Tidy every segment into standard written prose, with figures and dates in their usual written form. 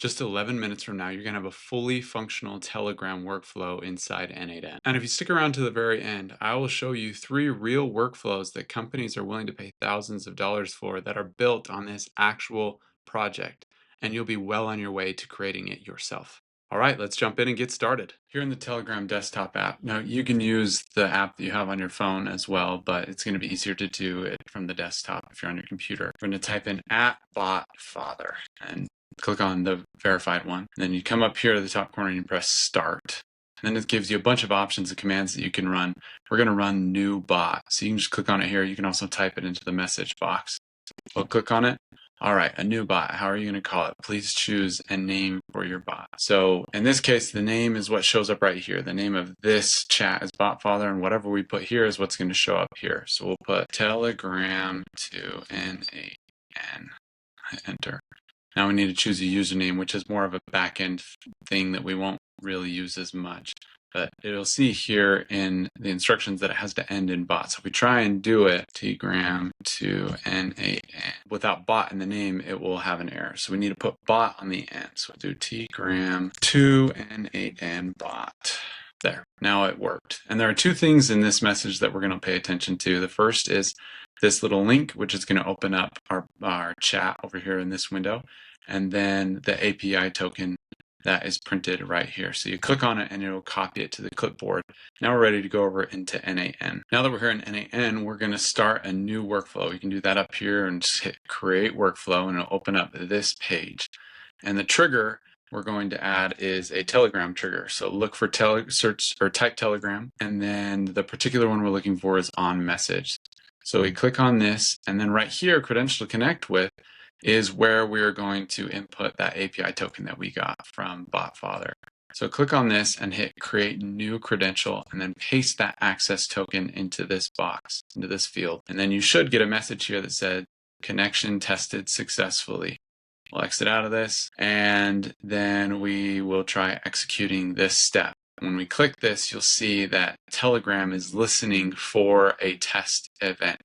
Just 11 minutes from now, you're going to have a fully functional Telegram workflow inside N8N. And if you stick around to the very end, I will show you 3 real workflows that companies are willing to pay thousands of dollars for that are built on this actual project. And you'll be well on your way to creating it yourself. All right, let's jump in and get started. Here in the Telegram desktop app, now you can use the app that you have on your phone as well, but it's going to be easier to do it from the desktop if you're on your computer. We're going to type in @botfather and click on the verified one. And then you come up here to the top corner and you press start. And then it gives you a bunch of options and commands that you can run. We're going to run new bot. So you can just click on it here. You can also type it into the message box. We'll click on it. All right, a new bot. How are you going to call it? Please choose a name for your bot. So in this case, the name is what shows up right here. The name of this chat is botfather, and whatever we put here is what's going to show up here. So we'll put Telegram to N8N. Enter. Now we need to choose a username, which is more of a back-end thing that we won't really use as much. But it'll see here in the instructions that it has to end in bot. So if we try and do it, Telegram to N8N, without bot in the name, it will have an error. So we need to put bot on the end. So we'll do Telegram to N8N bot. There, now it worked. And there are 2 things in this message that we're going to pay attention to. The first is this little link, which is going to open up our chat over here in this window, and then the API token that is printed right here. So you click on it and it will copy it to the clipboard. Now we're ready to go over into N8N. Now that we're here in N8N, we're going to start a new workflow. You can do that up here and just hit create workflow and it'll open up this page. And the trigger we're going to add is a Telegram trigger. So look for search or type Telegram, and then the particular one we're looking for is on message. So we click on this, and then right here, credential to connect with is where we're going to input that API token that we got from botfather. So click on this and hit create new credential, and then paste that access token into this box, into this field. And then you should get a message here that said connection tested successfully. We'll exit out of this, and then we will try executing this step. When we click this, you'll see that Telegram is listening for a test event.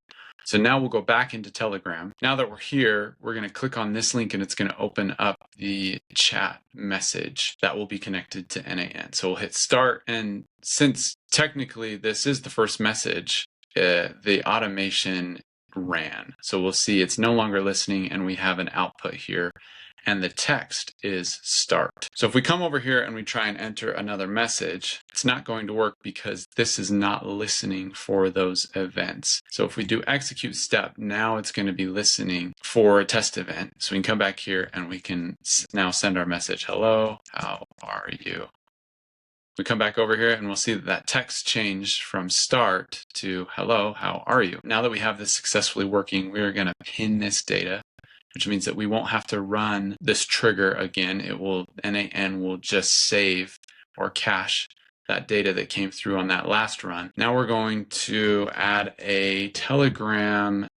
So now we'll go back into Telegram. Now that we're here, we're going to click on this link and it's going to open up the chat message that will be connected to N8N. So we'll hit start, and since technically this is the first message, the automation ran. So we'll see it's no longer listening and we have an output here, and the text is start. So if we come over here and we try and enter another message, it's not going to work because this is not listening for those events. So if we do execute step, now it's going to be listening for a test event. So we can come back here and we can now send our message, hello, how are you? We come back over here and we'll see that text changed from start to hello, how are you? Now that we have this successfully working, we're going to pin this data, which means that we won't have to run this trigger again. N8N will just save or cache that data that came through on that last run. Now we're going to add a Telegram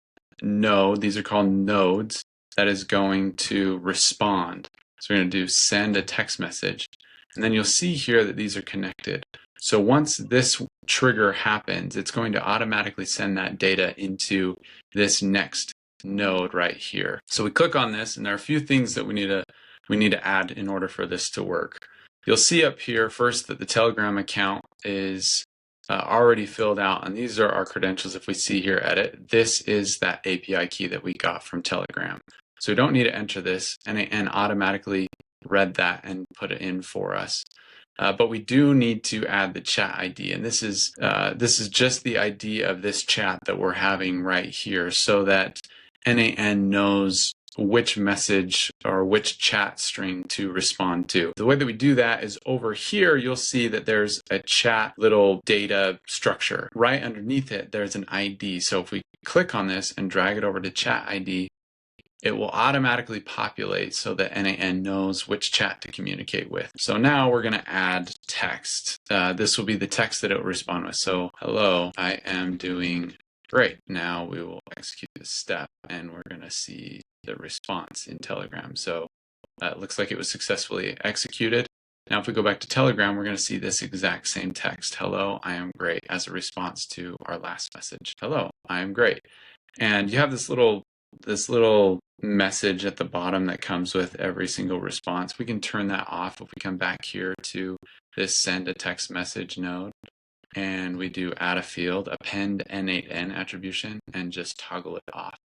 node. These are called nodes that is going to respond. So we're going to do send a text message. And then you'll see here that these are connected. So once this trigger happens, it's going to automatically send that data into this next node right here. So we click on this, and there are a few things that we need to add in order for this to work. You'll see up here first that the Telegram account is already filled out, and these are our credentials. If we see here, edit, this is that API key that we got from Telegram. So we don't need to enter this, and automatically read that and put it in for us. But we do need to add the chat ID, and this is just the ID of this chat that we're having right here, so that N8N knows which message or which chat string to respond to. The way that we do that is over here, you'll see that there's a chat little data structure. Right underneath it, there's an ID. So if we click on this and drag it over to chat ID, it will automatically populate so that N8N knows which chat to communicate with. So now we're going to add text. This will be the text that it will respond with. So, hello, I am doing great. Now we will execute this step and we're going to see the response in Telegram. So it looks like it was successfully executed. Now if we go back to Telegram, we're going to see this exact same text, hello, I am great, as a response to our last message. Hello, I am great. And you have this little this little message at the bottom that comes with every single response, we can turn that off if we come back here to this send a text message node and we do add a field, append N8N attribution, and just toggle it off.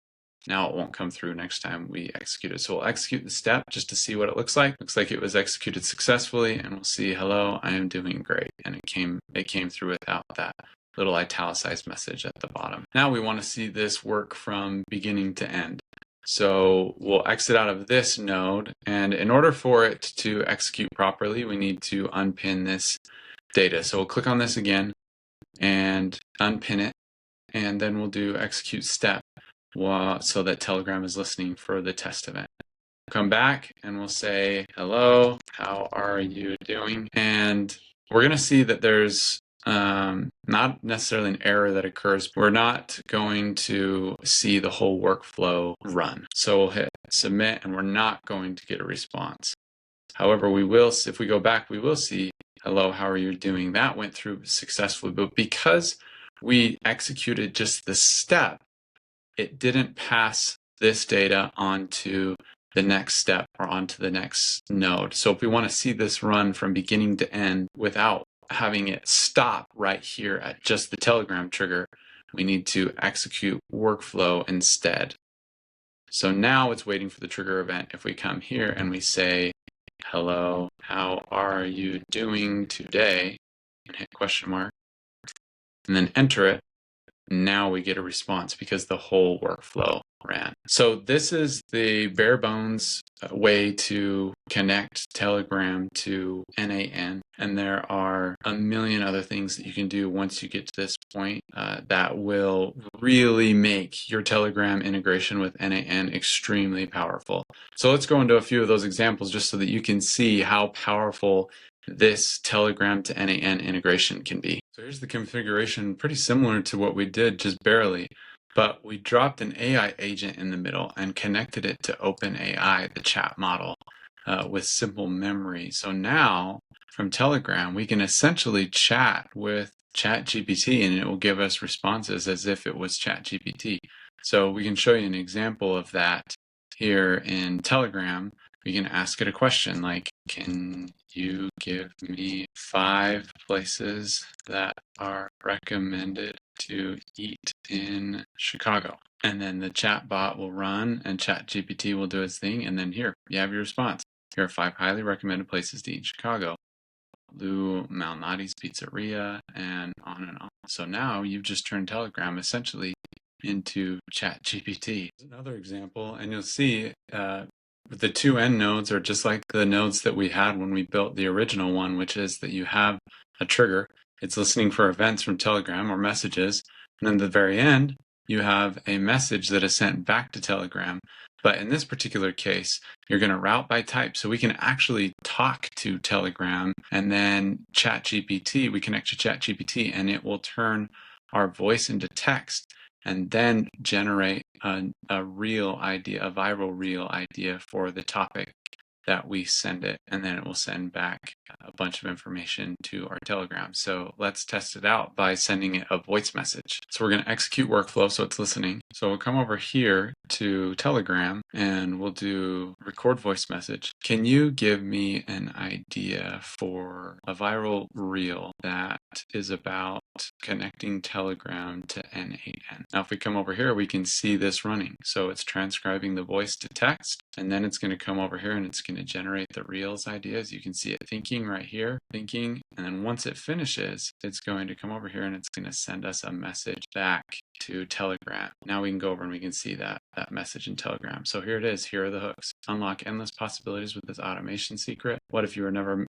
Now it won't come through next time we execute it. So we'll execute the step just to see what it looks like. Looks like it was executed successfully, and we'll see, hello, I am doing great. And it came through without that little italicized message at the bottom. Now we want to see this work from beginning to end. So we'll exit out of this node, and in order for it to execute properly, we need to unpin this data. So we'll click on this again and unpin it, and then we'll do execute step so that Telegram is listening for the test event. Come back and we'll say, hello, how are you doing? And we're going to see that there's not necessarily an error that occurs. We're not going to see the whole workflow run. So we'll hit submit and we're not going to get a response. However, we will, if we go back, we will see, hello, how are you doing? That went through successfully, but because we executed just the step, it didn't pass this data onto the next step or onto the next node. So if we want to see this run from beginning to end without having it stop right here at just the Telegram trigger, we need to execute workflow instead. So now it's waiting for the trigger event. If we come here and we say, hello, how are you doing today? And hit question mark, and then enter it. Now we get a response because the whole workflow ran. So this is the bare bones way to connect Telegram to N8N. And there are a million other things that you can do once you get to this point that will really make your Telegram integration with N8N extremely powerful. So let's go into a few of those examples just so that you can see how powerful this Telegram to N8N integration can be. So here's the configuration, pretty similar to what we did, just barely, but we dropped an AI agent in the middle and connected it to OpenAI, the chat model, with simple memory. So now from Telegram, we can essentially chat with ChatGPT and it will give us responses as if it was ChatGPT. So we can show you an example of that here in Telegram. We can ask it a question like, can you give me 5 places that are recommended to eat in Chicago? And then the chat bot will run and ChatGPT will do its thing. And then here, you have your response. Here are 5 highly recommended places to eat in Chicago. Lou Malnati's Pizzeria, and on and on. So now you've just turned Telegram essentially into ChatGPT. Another example, and you'll see the 2N nodes are just like the nodes that we had when we built the original one, which is that you have a trigger. It's listening for events from Telegram or messages. And then at the very end, you have a message that is sent back to Telegram. But in this particular case, you're going to route by type. So we can actually talk to Telegram and then ChatGPT. We connect to ChatGPT and it will turn our voice into text and then generate a real idea, a viral real idea for the topic that we send it, and then it will send back a bunch of information to our Telegram. So let's test it out by sending it a voice message. So we're going to execute workflow so it's listening. So we'll come over here to Telegram and we'll do record voice message. Can you give me an idea for a viral reel that is about connecting Telegram to N8N? Now if we come over here, we can see this running. So it's transcribing the voice to text, and then it's going to come over here and it's going to generate the reels ideas. You can see it thinking right here, thinking, and then once it finishes, it's going to come over here and it's going to send us a message back to Telegram. Now we can go over and we can see that message in Telegram. So here it is. Here are the hooks. Unlock endless possibilities with this automation secret. What if you never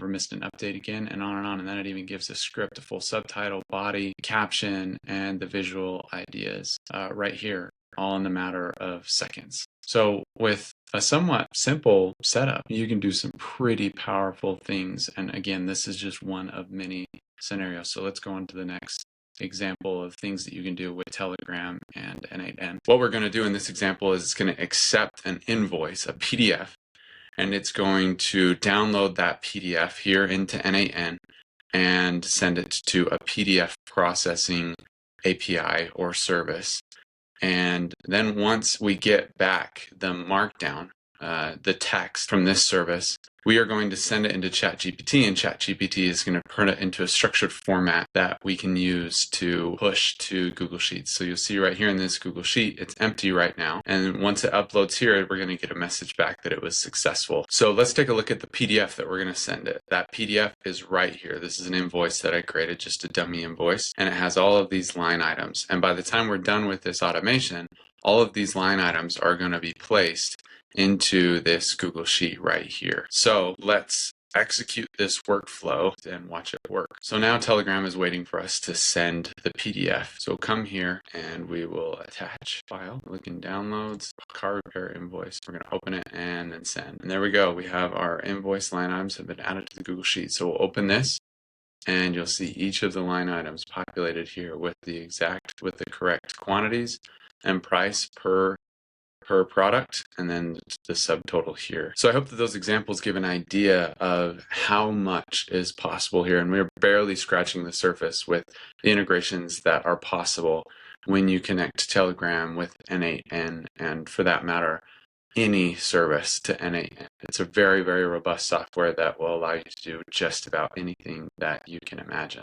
missed an update again? And on, and then it even gives a script, a full subtitle, body, caption, and the visual ideas right here, all in the matter of seconds. So with a somewhat simple setup, you can do some pretty powerful things. And again, this is just one of many scenarios. So let's go on to the next example of things that you can do with Telegram and N8N. What we're going to do in this example is it's going to accept an invoice, a PDF, and it's going to download that PDF here into N8N and send it to a PDF processing API or service. And then once we get back the markdown, the text from this service, we are going to send it into ChatGPT, and ChatGPT is going to turn it into a structured format that we can use to push to Google Sheets. So you'll see right here in this Google Sheet, it's empty right now. And once it uploads here, we're going to get a message back that it was successful. So let's take a look at the PDF that we're going to send it. That PDF is right here. This is an invoice that I created, just a dummy invoice, and it has all of these line items. And by the time we're done with this automation, all of these line items are going to be placed into this Google Sheet right here. So let's execute this workflow and watch it work. So now Telegram is waiting for us to send the PDF. So come here and we will attach file, look in downloads, car repair invoice. We're going to open it and then send. And there we go. We have our invoice line items have been added to the Google Sheet. So we'll open this and you'll see each of the line items populated here with the correct quantities and price per product, and then the subtotal here. So I hope that those examples give an idea of how much is possible here, and we're barely scratching the surface with the integrations that are possible when you connect Telegram with N8N, and for that matter, any service to N8N. It's a very, very robust software that will allow you to do just about anything that you can imagine.